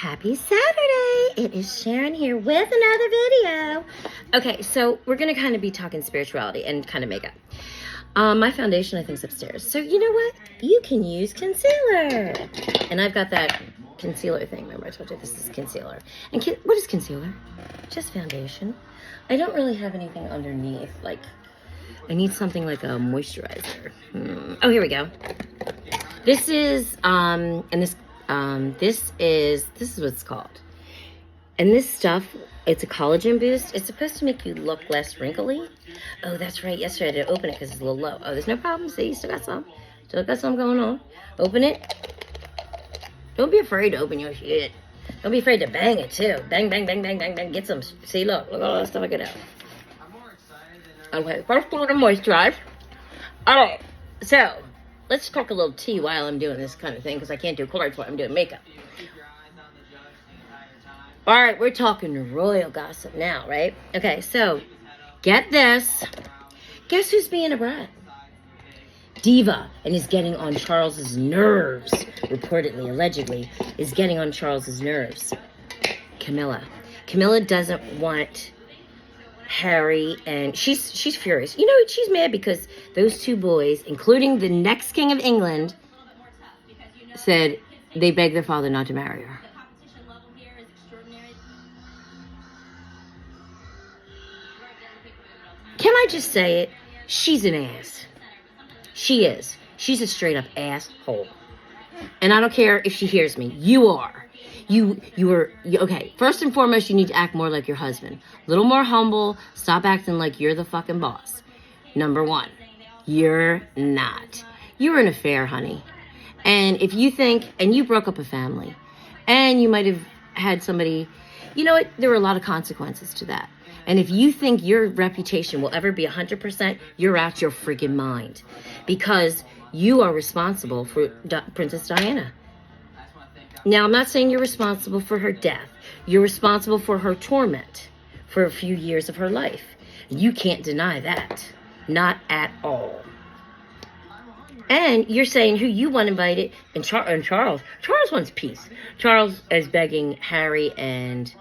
Happy Saturday! It is Sharon here with another video. Okay, so we're going to kind of be talking spirituality and kind of makeup. My foundation, I think, is upstairs. So you know what? You can use concealer. And I've got that concealer thing. Remember I told you this is concealer. And what is concealer? Just foundation. I don't really have anything underneath. Like, I need something like a moisturizer. Oh, here we go. This is, this is what it's called. And this stuff, it's a collagen boost. It's supposed to make you look less wrinkly. Oh, that's right. Yesterday I didn't open it because it's a little low. Oh, there's no problem. See, still got some. Still got some going on. Open it. Don't be afraid to open your shit. Don't be afraid to bang it too. Bang, bang, bang, bang, bang, bang. Get some. See, look at all that stuff I get out. Okay, first we're gonna moisturize. All right, so let's talk a little tea while I'm doing this kind of thing because I can't do cards while I'm doing makeup. All right, we're talking royal gossip now, right? Okay, so get this. Guess who's being a brat? Diva, and is getting on Charles's nerves. Reportedly, allegedly, is getting on Charles's nerves. Camilla. Camilla doesn't want Harry, and she's furious. You know, she's mad because those two boys, including the next king of England, said they begged their father not to marry her. Can I just say it? She's an ass. She is. She's a straight up asshole. And I don't care if she hears me. You are. Okay, first and foremost, you need to act more like your husband. A little more humble. Stop acting like you're the fucking boss. Number one, you're not. You're an affair, honey. And if you think, and you broke up a family, and you might have had somebody, you know what? There were a lot of consequences to that. And if you think your reputation will ever be 100%, you're out your freaking mind. Because you are responsible for Princess Diana. Now, I'm not saying you're responsible for her death. You're responsible for her torment for a few years of her life. You can't deny that. Not at all. And you're saying who you want invited, and Charles. Charles wants peace. Charles is begging Harry and,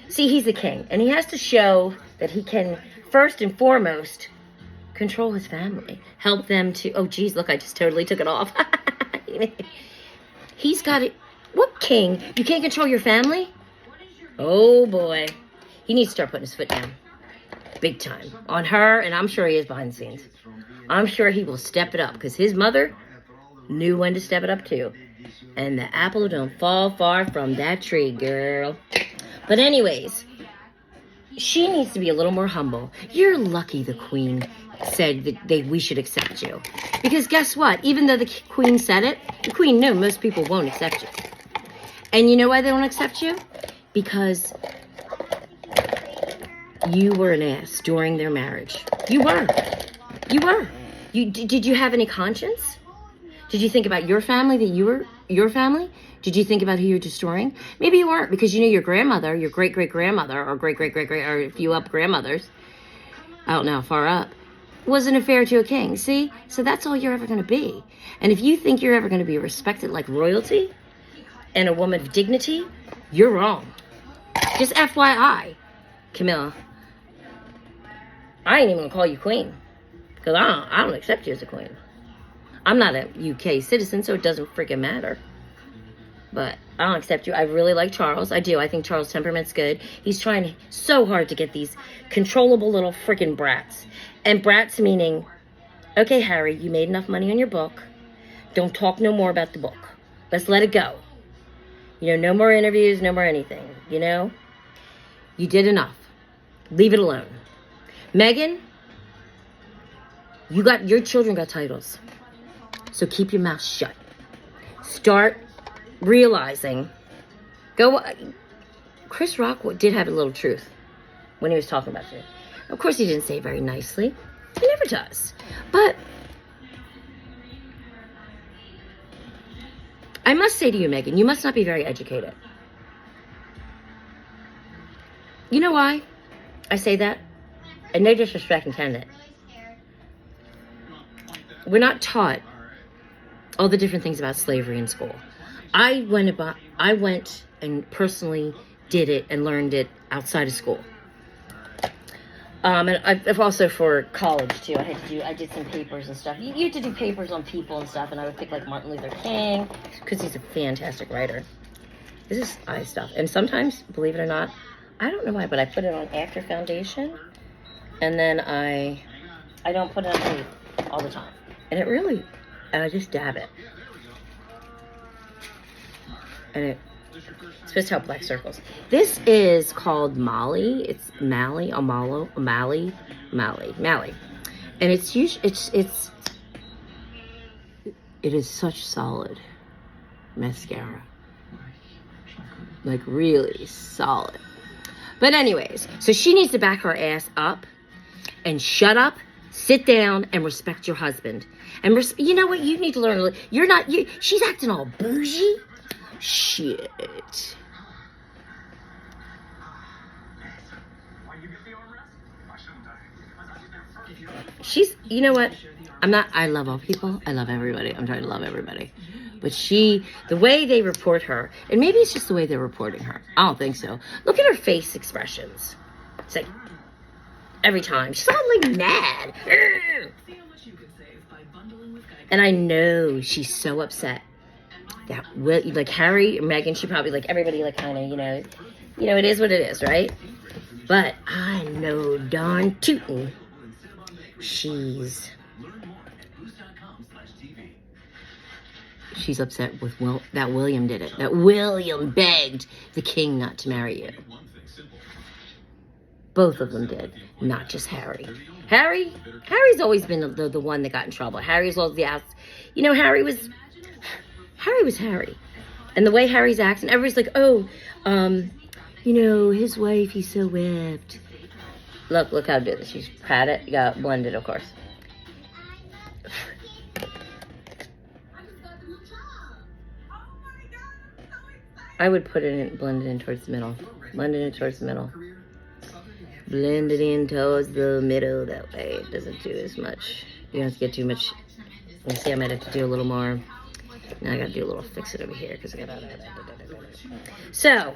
see, he's the king. And he has to show that he can, first and foremost, control his family. Help them to, oh, geez, look, I just totally took it off. He's got it. What king? You can't control your family? Oh, boy. He needs to start putting his foot down. Big time. On her, and I'm sure he is behind the scenes. I'm sure he will step it up, because his mother knew when to step it up, too. And the apple don't fall far from that tree, girl. But anyways, she needs to be a little more humble. You're lucky the queen said that we should accept you. Because guess what? Even though the queen said it, the queen knew most people won't accept you. And you know why they won't accept you? Because you were an ass during their marriage. You were. You were. Did you have any conscience? Did you think about your family, that you were your family? Did you think about who you're destroying? Maybe you weren't, because you knew your grandmother, your great-great-grandmother, or great-great-great-great, or a few up grandmothers, I don't know, far up, was an affair to a king. See? So that's all you're ever going to be. And if you think you're ever going to be respected like royalty and a woman of dignity, you're wrong. Just FYI, Camilla, I ain't even going to call you queen, because I don't accept you as a queen. I'm not a UK citizen, so it doesn't freaking matter. But I don't accept you. I really like Charles. I do. I think Charles' temperament's good. He's trying so hard to get these controllable little freaking brats. And brats meaning, okay, Harry, you made enough money on your book. Don't talk no more about the book. Let's let it go. You know, no more interviews, no more anything. You know? You did enough. Leave it alone. Meghan, your children got titles. So keep your mouth shut. Start realizing. Chris Rock did have a little truth when he was talking about it. Of course, he didn't say it very nicely. He never does. But I must say to you, Meghan, you must not be very educated. You know why I say that? And no disrespect intended. We're not taught all the different things about slavery in school. I went and personally did it and learned it outside of school. And I've also for college too. I did some papers and stuff. You had to do papers on people and stuff, and I would pick like Martin Luther King because he's a fantastic writer. This is eye stuff, and sometimes, believe it or not, I don't know why, but I put it on after foundation, and then I don't put it on tape all the time, and I just dab it, and it's supposed to help black circles. This is called Molly. It's Mally, Mally, and it is such solid mascara, like really solid. But anyways, so she needs to back her ass up and shut up, sit down, and respect your husband. And you know what? You need to learn. She's acting all bougie. Shit. You know what? I love all people. I love everybody. I'm trying to love everybody. But the way they report her, and maybe it's just the way they're reporting her. I don't think so. Look at her face expressions. It's like, every time. She's all like mad. And I know she's so upset. That like Harry, Meghan, she probably like everybody like kind of, it is what it is, right? But I know darn tootin' she's upset with that William did it. That William begged the king not to marry you. Both of them did, not just Harry. Harry's always been the one that got in trouble. Harry's always the ass. Harry was Harry. And the way Harry's acting, everybody's like, his wife, he's so whipped. Look how good she's pat it. Got blended, of course. I would blend it in towards the middle. Blend it in towards the middle. Blend it in towards the middle. That way it doesn't do as much. You don't have to get too much. You see, I might have to do a little more. Now I gotta do a little fix it over here because I got. So,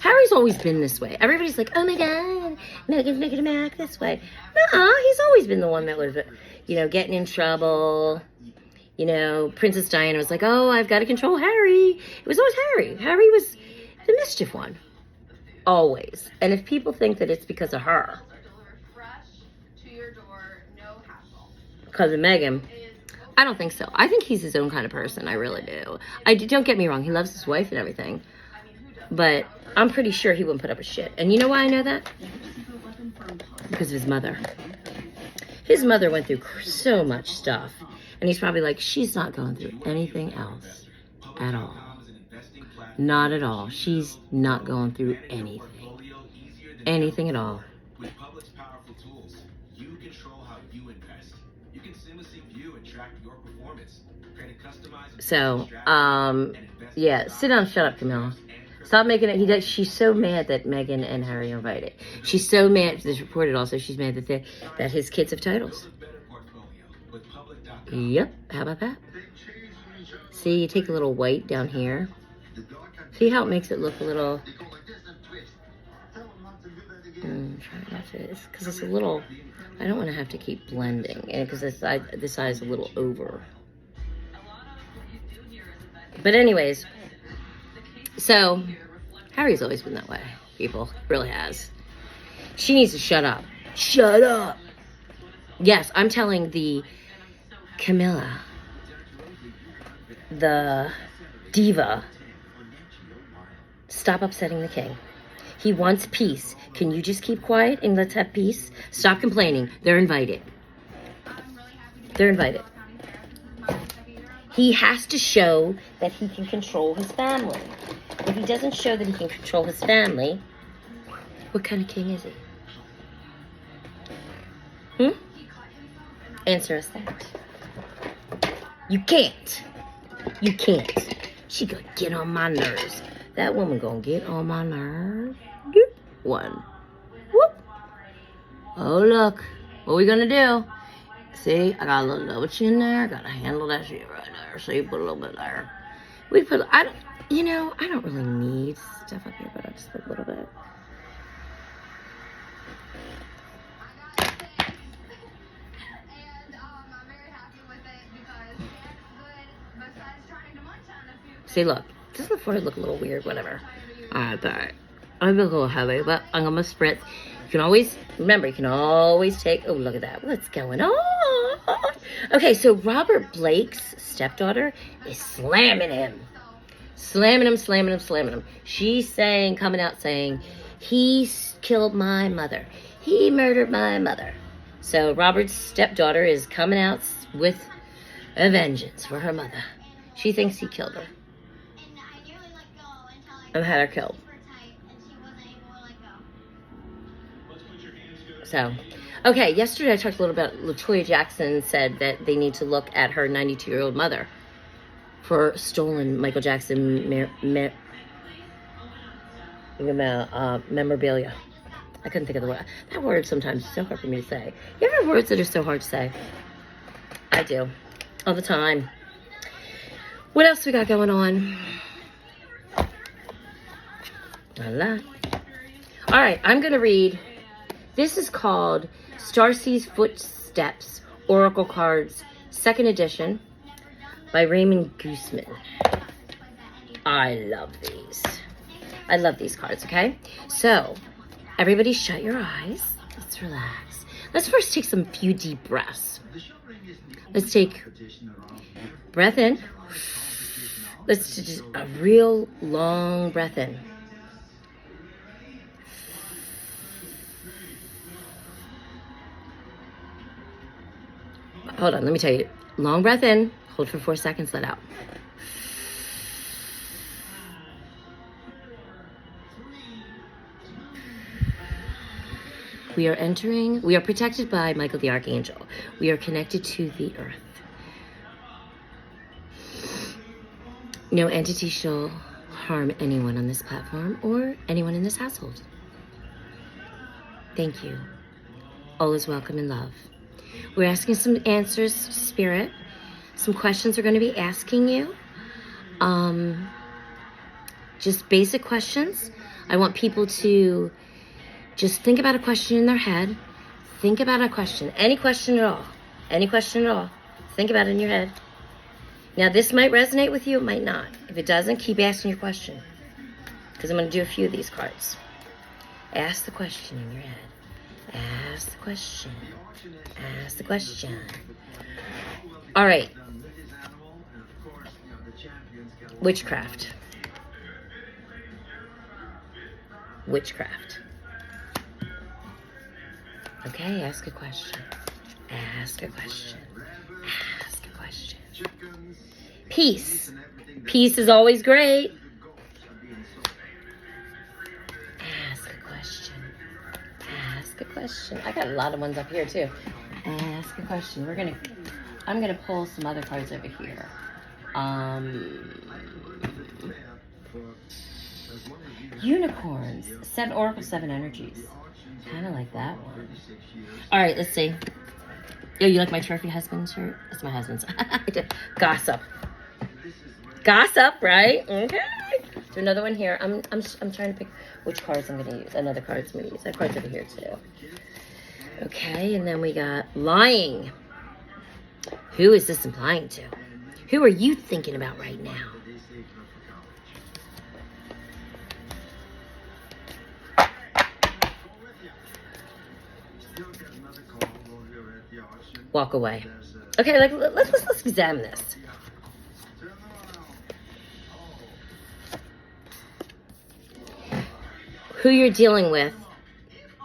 Harry's always been this way. Everybody's like, oh my God, Meghan's making him act this way. Nuh-uh, he's always been the one that was, getting in trouble. Princess Diana was like, oh, I've got to control Harry. It was always Harry. Harry was the mischief one. Always. And if people think that it's because of her, because of Meghan, I don't think so. I think he's his own kind of person. I really do. Don't get me wrong. He loves his wife and everything. But I'm pretty sure he wouldn't put up with shit. And you know why I know that? Because of his mother. His mother went through so much stuff. And he's probably like, she's not going through anything else at all. Not at all. She's not going through anything. Anything at all. With Public's powerful tools, you control how you invest. You can seamlessly view and track your performance. So, yeah, sit down, shut up, Camilla. Stop making it. She's so mad that Meghan and Harry are invited. She's so mad. This reported also. She's mad that his kids have titles. Yep. How about that? See, you take a little white down here. See how it makes it look a little. Try not to, because it's a little. I don't want to have to keep blending, and because this side is a little over. But anyways, so Harry's always been that way. People really has. She needs to shut up. Shut up. Yes, I'm telling the Camilla, the Diva, stop upsetting the king. He wants peace. Can you just keep quiet and let's have peace? Stop complaining. They're invited. They're invited. He has to show that he can control his family. If he doesn't show that he can control his family, what kind of king is he? Answer us that. You can't. You can't. She gonna get on my nerves. That woman gonna get on my nerves. One. Whoop. Oh, look. What we gonna do? See, I got a little double chin there. Gotta handle that shit right there. See, put a little bit there. We put, I don't really need stuff up here, but I'll just put a little bit. See, look, doesn't the forehead look a little weird? Whatever. But I'm a little heavy, but I'm gonna spritz. You can always, remember, you can always take, oh, look at that. What's going on? Okay, so Robert Blake's stepdaughter is slamming him. Slamming him. She's saying, coming out saying, he killed my mother. He murdered my mother. So Robert's stepdaughter is coming out with a vengeance for her mother. She thinks he killed her. And had her killed. So, okay, yesterday I talked a little about LaToya Jackson said that they need to look at her 92-year-old mother for stolen Michael Jackson memorabilia. I couldn't think of the word. That word sometimes is so hard for me to say. You ever have words that are so hard to say? I do. All the time. What else we got going on? Voila. All right, I'm going to read. This is called Starsea's Footsteps Oracle Cards, 2nd edition, by Raymond Guzman. I love these. I love these cards, okay? So, everybody shut your eyes. Let's relax. Let's first take some few deep breaths. Let's take breath in. Let's just a real long breath in. Hold on, let me tell you. Long breath in, hold for 4 seconds, let out. We are protected by Michael the Archangel. We are connected to the earth. No entity shall harm anyone on this platform or anyone in this household. Thank you. All is welcome in love. We're asking some answers, Spirit. Some questions we're going to be asking you. Just basic questions. I want people to just think about a question in their head. Think about a question. Any question at all. Any question at all. Think about it in your head. Now, this might resonate with you. It might not. If it doesn't, keep asking your question. Because I'm going to do a few of these cards. Ask the question in your head. Ask the question. Ask the question. All right. Witchcraft. Witchcraft. Okay, ask a question. Ask a question. Ask a question. Peace. Peace is always great. Ask a question. Ask a question. I got a lot of ones up here too. Ask a question. I'm gonna pull some other cards over here. Unicorns. 7 Oracle, 7 energies. Kind of like that one. All right, let's see. Oh, you like my trophy husband shirt? That's my husband's. Gossip. Gossip, right? Okay. There's another one here. I'm trying to pick which cards I'm going to use. Another card's going to use. That card's over here too. Okay, and then we got lying. Who is this implying to? Who are you thinking about right now? Walk away. Okay, let's examine this. Who you're dealing with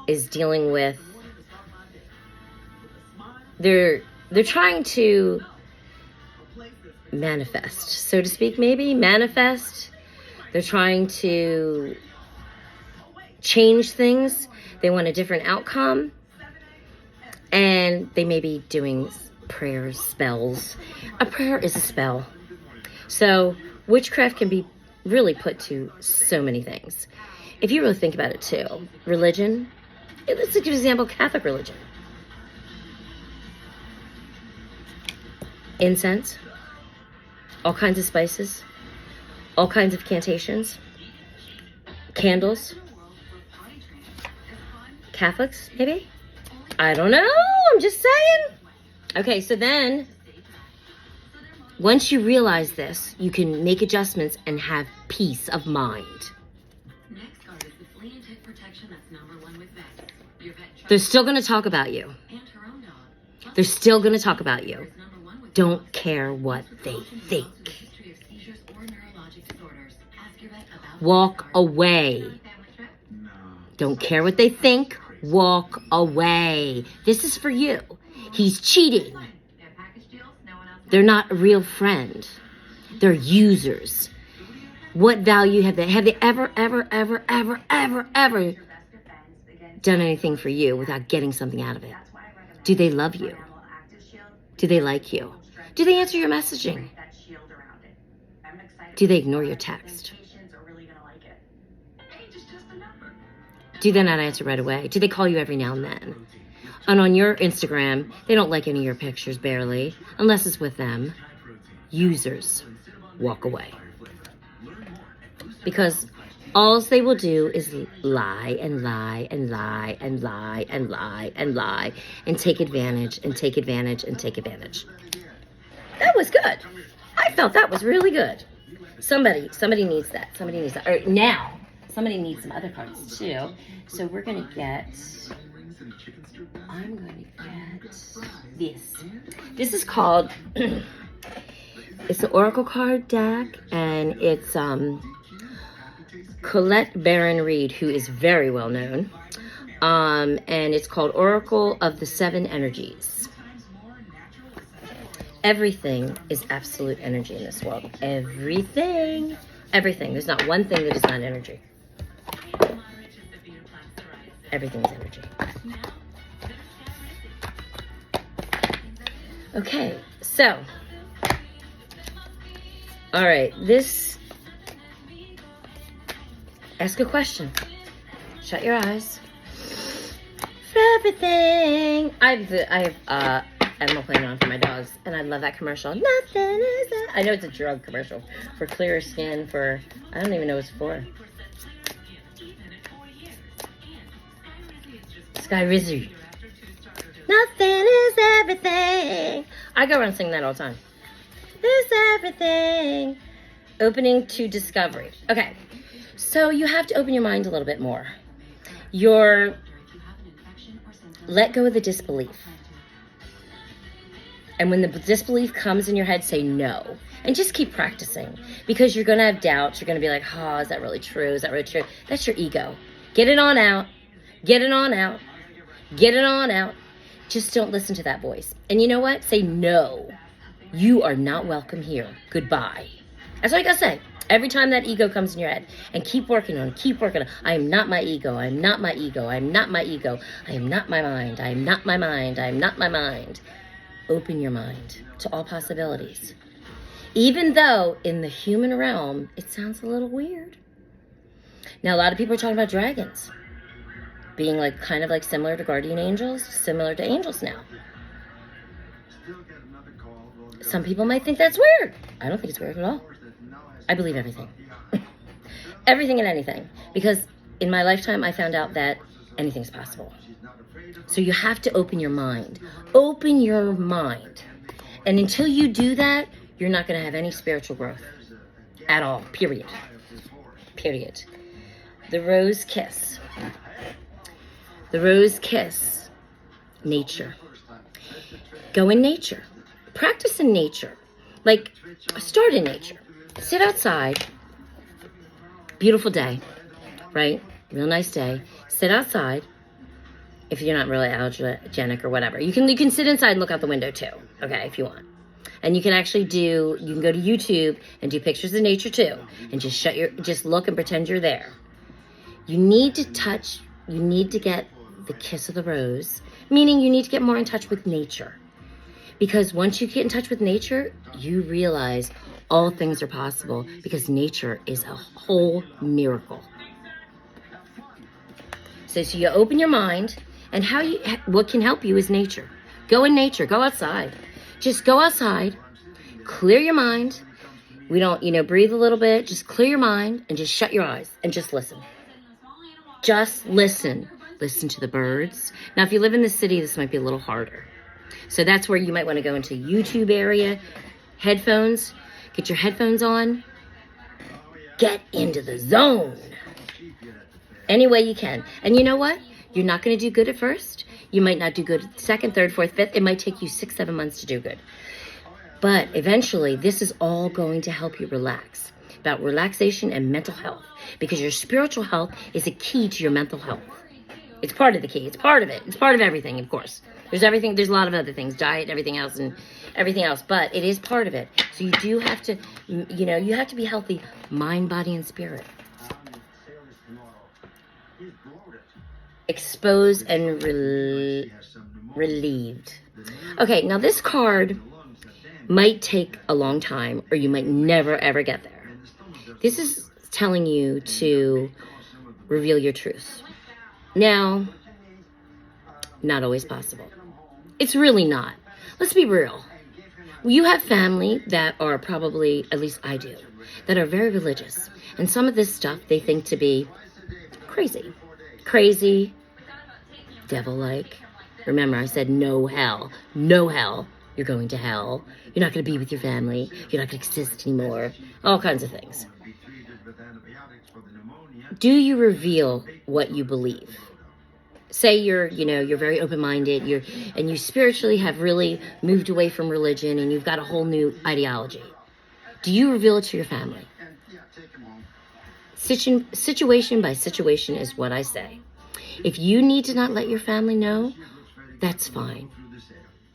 is dealing with. They're trying to manifest, so to speak, maybe manifest. They're trying to change things. They want a different outcome. And they may be doing prayers, spells. A prayer is a spell. So witchcraft can be really put to so many things. If you really think about it too. Religion. Let's give an example, Catholic religion. Incense. All kinds of spices. all kinds of cantations, candles, Catholics, maybe? I don't know. I'm just saying. Okay, so then once you realize this, you can make adjustments and have peace of mind. They're still going to talk about you. They're still going to talk about you. Don't care what they think. Walk away. Don't care what they think. Walk away. This is for you. He's cheating. They're not a real friend. They're users. What value have they? Have they ever done anything for you without getting something out of it? Do they love you? Do they like you? Do they answer your messaging? Do they ignore your text? Do they not answer right away? Do they call you every now and then? And on your Instagram, they don't like any of your pictures, barely, unless it's with them. Users, walk away. Because all they will do is lie and lie and lie and lie and lie and lie and take advantage and take advantage and take advantage. That was good. I felt that was really good. Somebody needs that. Somebody needs that. Or now, somebody needs some other cards too. So we're going to get... I'm going to get this. This is called... it's an Oracle card deck, and it's Colette Baron Reed, who is very well known. And it's called Oracle of the Seven Energies. Everything is absolute energy in this world. Everything. Everything. There's not one thing that is not energy. Everything is energy. Okay, so. All right, this. Ask a question. Shut your eyes. For everything. I have Animal Planet on for my dogs, and I love that commercial. Nothing is that. I know it's a drug commercial for clearer skin. For I don't even know what it's for. Sky Rizzy. Nothing is everything. I go around singing that all the time. Is everything. Opening to discovery. Okay. So you have to open your mind a little bit more. Let go of the disbelief. And when the disbelief comes in your head, say no. And just keep practicing. Because you're going to have doubts. You're going to be like, oh, is that really true? Is that really true? That's your ego. Get it on out. Get it on out. Get it on out. Just don't listen to that voice. And you know what? Say no. You are not welcome here. Goodbye. That's all you got to say. Every time that ego comes in your head. And keep working on it. Keep working on it. I am not my ego. I am not my ego. I am not my ego. I am not my mind. I am not my mind. I am not my mind. Open your mind to all possibilities. Even though in the human realm, it sounds a little weird. Now, a lot of people are talking about dragons being like kind of like similar to guardian angels, similar to angels now. Some people might think that's weird. I don't think it's weird at all. I believe everything. Everything and anything. Because in my lifetime, I found out that anything's possible. So you have to open your mind. Open your mind. And until you do that, you're not going to have any spiritual growth. At all. Period. Period. The rose kiss. The rose kiss. Nature. Go in nature. Practice in nature. Like, start in nature. Sit outside. Beautiful day. Right? Real nice day. Sit outside. If you're not really allergenic or whatever. You can sit inside and look out the window too. Okay, if you want. And you can actually you can go to YouTube and do pictures of nature too. And just look and pretend you're there. You need to get the kiss of the rose. Meaning you need to get more in touch with nature. Because once you get in touch with nature, you realize all things are possible. Because nature is a whole miracle. So you open your mind. And what can help you is nature. Go in nature. Go outside. Just go outside. Clear your mind. We don't, breathe a little bit. Just clear your mind and just shut your eyes and just listen. Just listen. Listen to the birds. Now, if you live in the city, this might be a little harder. So that's where you might want to go into YouTube area, headphones, get your headphones on, get into the zone any way you can. And you know what? You're not going to do good at first. You might not do good at second, third, fourth, fifth. It might take you 6-7 months to do good. But eventually, this is all going to help you relax. About relaxation and mental health. Because your spiritual health is a key to your mental health. It's part of the key. It's part of it. It's part of everything, of course. There's everything. There's a lot of other things, diet, everything else. But it is part of it. So you do have to, you have to be healthy, mind, body, and spirit. Exposed and relieved. Okay, now this card might take a long time, or you might never, ever get there. This is telling you to reveal your truth. Now, not always possible. It's really not. Let's be real. You have family that are probably, at least I do, that are very religious. And some of this stuff they think to be crazy. Crazy, devil-like. Remember, I said no hell. No hell. You're going to hell. You're not going to be with your family. You're not going to exist anymore. All kinds of things. Do you reveal what you believe? Say you're very open-minded, and you spiritually have really moved away from religion, and you've got a whole new ideology. Do you reveal it to your family? Situation by situation is what I say. If you need to not let your family know, that's fine.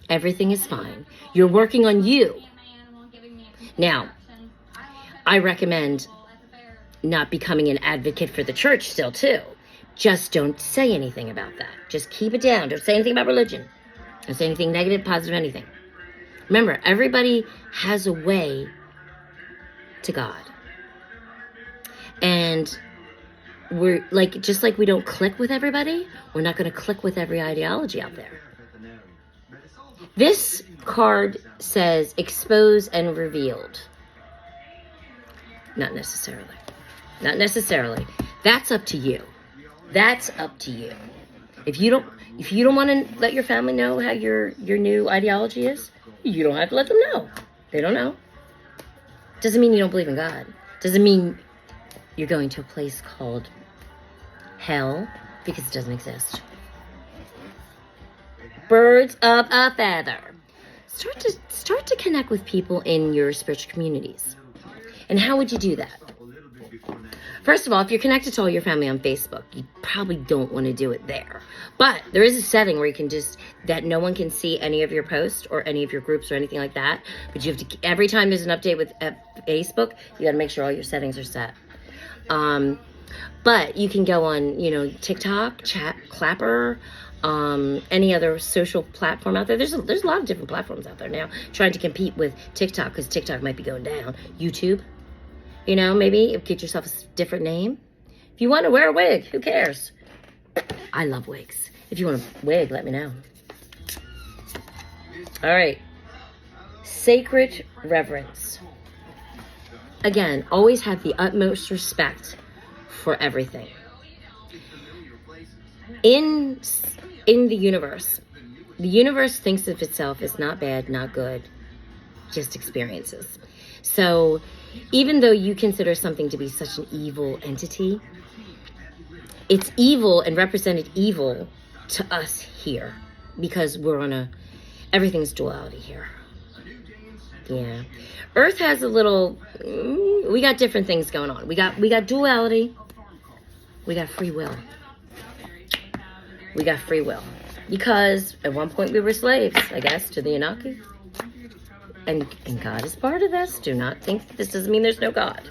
Everything is fine. You're working on you. Now, I recommend not becoming an advocate for the church still, too. Just don't say anything about that. Just keep it down. Don't say anything about religion. Don't say anything negative, positive, anything. Remember, everybody has a way to God. And we're just like we don't click with everybody, we're not going to click with every ideology out there. This card says exposed and revealed. Not necessarily. Not necessarily. That's up to you. That's up to you. If you don't want to let your family know how your new ideology is, you don't have to let them know. They don't know. Doesn't mean you don't believe in God. Doesn't mean you're going to a place called hell, because it doesn't exist. Birds of a feather. Start to connect with people in your spiritual communities. And how would you do that? First of all, if you're connected to all your family on Facebook, you probably don't want to do it there. But there is a setting where you can that no one can see any of your posts or any of your groups or anything like that. But you have to, every time there's an update with Facebook, you got to make sure all your settings are set. But you can go on, TikTok, Clapper, any other social platform out there. There's a lot of different platforms out there now trying to compete with TikTok, because TikTok might be going down. YouTube. Maybe get yourself a different name. If you want to wear a wig, who cares? I love wigs. If you want a wig, let me know. All right. Sacred reverence. Again, always have the utmost respect for everything. In the universe thinks of itself as not bad, not good, just experiences. So even though you consider something to be such an evil entity, it's evil and represented evil to us here, because everything's duality here. Yeah. Earth has a little, we got different things going on. We got duality. We got free will. We got free will. Because at one point we were slaves, I guess, to the Anunnaki. And God is part of this. Do not think this doesn't mean there's no God.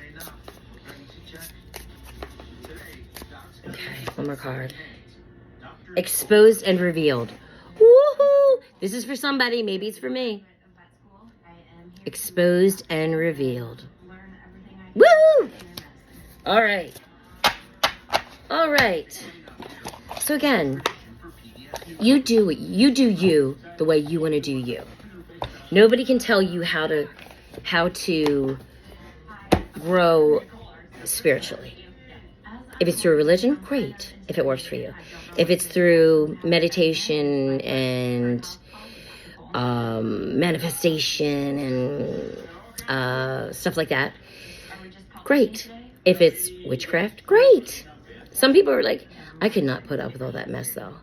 Okay, one more card. Exposed and revealed. Woohoo! This is for somebody. Maybe it's for me. Exposed and revealed. Woo! All right. All right. So again, you do you the way you want to do you. Nobody can tell you how to grow spiritually. If it's through religion, great, if it works for you. If it's through meditation and manifestation and stuff like that, great. If it's witchcraft, great. Some people are like, I could not put up with all that mess, though.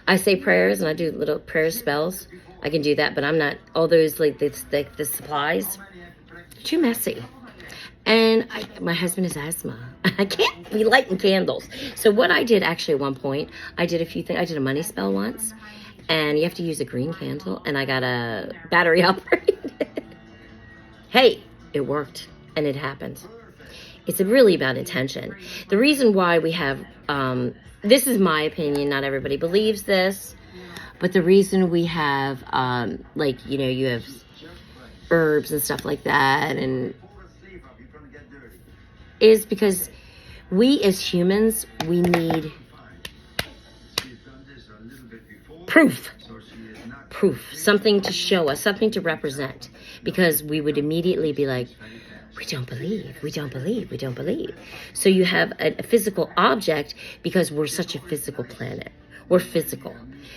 I say prayers and I do little prayer spells. I can do that, but I'm not, all those, like, the supplies, too messy. And my husband has asthma. I can't be lighting candles. So what I did actually at one point, I did a few things. I did a money spell once, and you have to use a green candle, and I got a battery operated. Hey, it worked, and it happened. It's really about intention. The reason why we have, this is my opinion, not everybody believes this, but the reason we have, like, you know, you have herbs and stuff like that, and is because we as humans, we need proof, something to show us, something to represent, because we would immediately be like, we don't believe. So you have a physical object because we're such a physical planet. We're physical.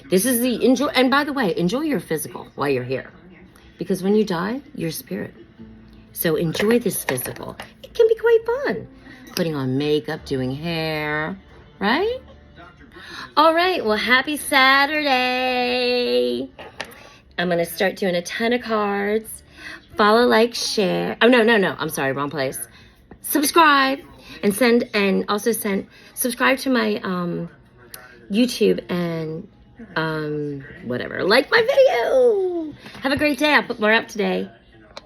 This is the enjoy, and by the way, enjoy your physical while you're here, because when you die, you're spirit. So enjoy this physical. It can be quite fun. Putting on makeup, doing hair, right? All right, well, happy Saturday. I'm going to start doing a ton of cards. Follow, like, share. Oh, no. I'm sorry, wrong place. Subscribe and subscribe to my YouTube and whatever. Like my video. Have a great day. I'll put more up today.